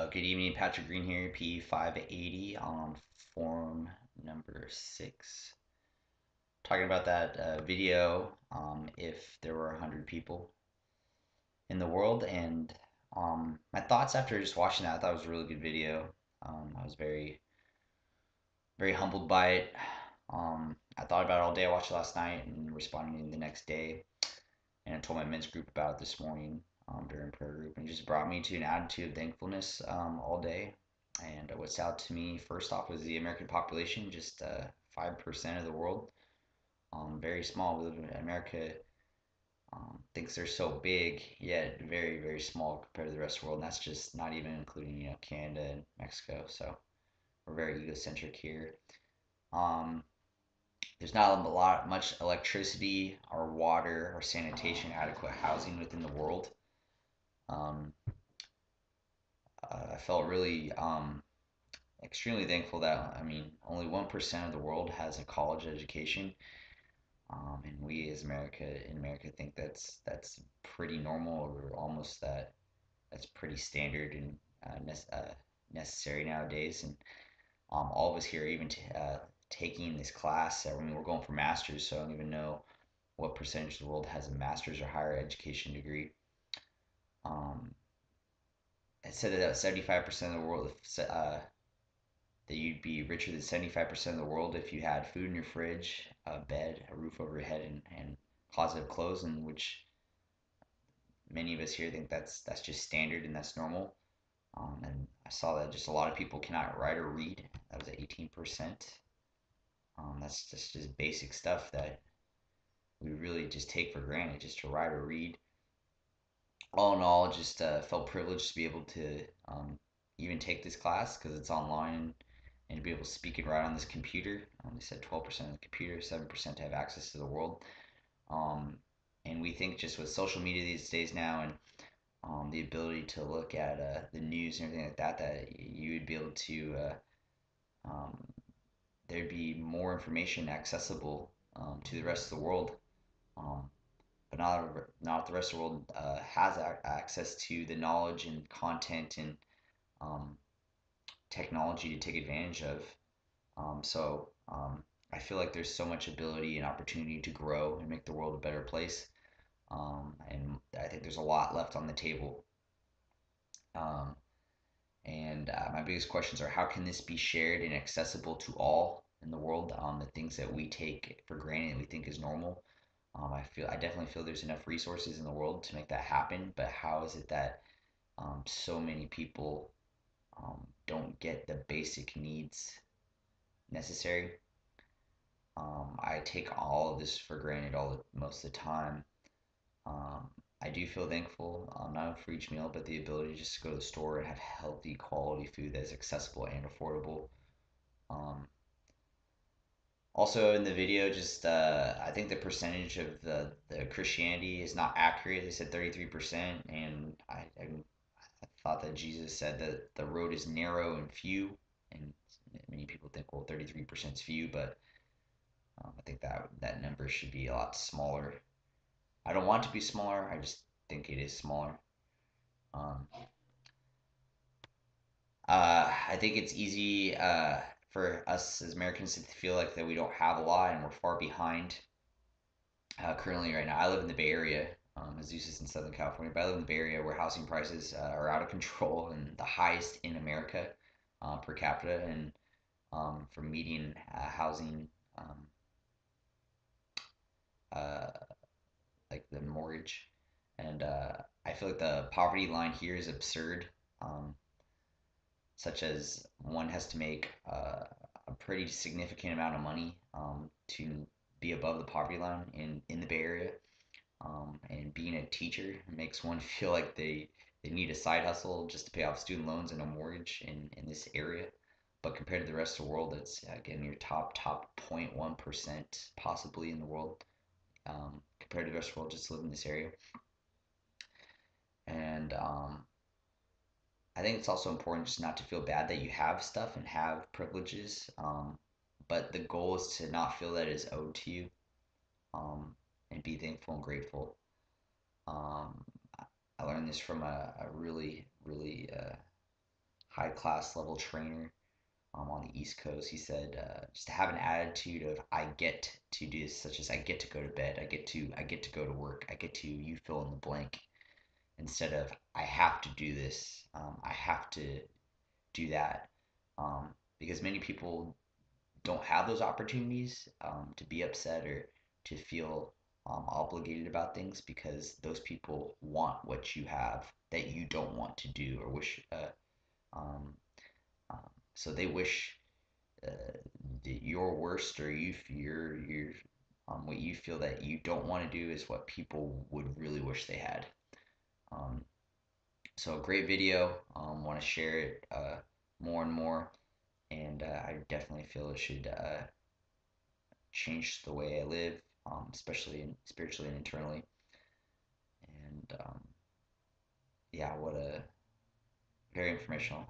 Good evening, Patrick Green here, P580 on form number 6. Talking about that video, if there were 100 people in the world, and my thoughts after just watching that, I thought it was a really good video. I was very humbled by it. I thought about it all day. I watched it last night and responded the next day, and I told my men's group about it this morning during prayer group, and it just brought me to an attitude of thankfulness all day. And what stood out to me first off was the American population, just 5% of the world. Very small. We live in America. Thinks they're so big, yet very, very small compared to the rest of the world. And that's just not even including, Canada and Mexico. So we're very egocentric here. Um, there's not much electricity or water or sanitation, adequate housing within the world. Um, I felt really extremely thankful that only 1% of the world has a college education, and we as America think that's pretty normal or almost that's pretty standard and necessary nowadays. And all of us here even taking this class. We're going for masters, so I don't even know what percentage of the world has a master's or higher education degree. Um, it said that 75% of the world that you'd be richer than 75% of the world if you had food in your fridge, a bed, a roof over your head, and closet of clothes, in which many of us here think that's just standard and that's normal. And I saw that just a lot of people cannot write or read. That was at 18%. That's just basic stuff that we really just take for granted, just to write or read. All in all, just felt privileged to be able to even take this class because it's online and to be able to speak and write on this computer. They said 12% of the computer, 7% to have access to the world. Um, and we think just with social media these days now and the ability to look at the news and everything like that, that you would be able to, um, there'd be more information accessible to the rest of the world. Um, but not the rest of the world has access to the knowledge and content and um, technology to take advantage of. So I feel like there's so much ability and opportunity to grow and make the world a better place. And I think there's a lot left on the table. Um, and my biggest questions are how can this be shared and accessible to all in the world? The things that we take for granted and we think is normal. I definitely feel there's enough resources in the world to make that happen. But how is it that so many people don't get the basic needs necessary? I take all of this for granted most of the time. Um, I do feel thankful, not for each meal, but the ability just to go to the store and have healthy, quality food that is accessible and affordable. Um, Also in the video, just I think the percentage of the Christianity is not accurate. They said 33%, and I thought that Jesus said that the road is narrow and few, and many people think, well, 33% is few, but I think that number should be a lot smaller. I don't want it to be smaller. I just think it is smaller. Um, I think it's easy for us as Americans to feel like that we don't have a lot and we're far behind. Currently, right now, I live in the Bay Area. Azusa is in Southern California, but I live in the Bay Area where housing prices are out of control and the highest in America per capita, and for median housing, um, uh, like the mortgage. And I feel like the poverty line here is absurd, um, such as one has to make a pretty significant amount of money to be above the poverty line in the Bay Area. And being a teacher makes one feel like they need a side hustle just to pay off student loans and a mortgage in this area. But compared to the rest of the world, it's again your top 0.1% possibly in the world, compared to the rest of the world just live in this area. And I think it's also important just not to feel bad that you have stuff and have privileges. But the goal is to not feel that it is owed to you, um, and be thankful and grateful. Um, I learned this from a really, really high class level trainer on the East Coast. He said just to have an attitude of I get to do this, such as I get to go to bed, I get to go to work, I get to you fill in the blank, instead of I have to do this, I have to do that, because many people don't have those opportunities to be upset or to feel obligated about things because those people want what you have that you don't want to do or wish. Um, so they wish uh, your worst or your what you feel that you don't want to do is what people would really wish they had. Um, so great video. Want to share it more and more, and I definitely feel it should change the way I live, especially spiritually and internally. And yeah, what a very informational.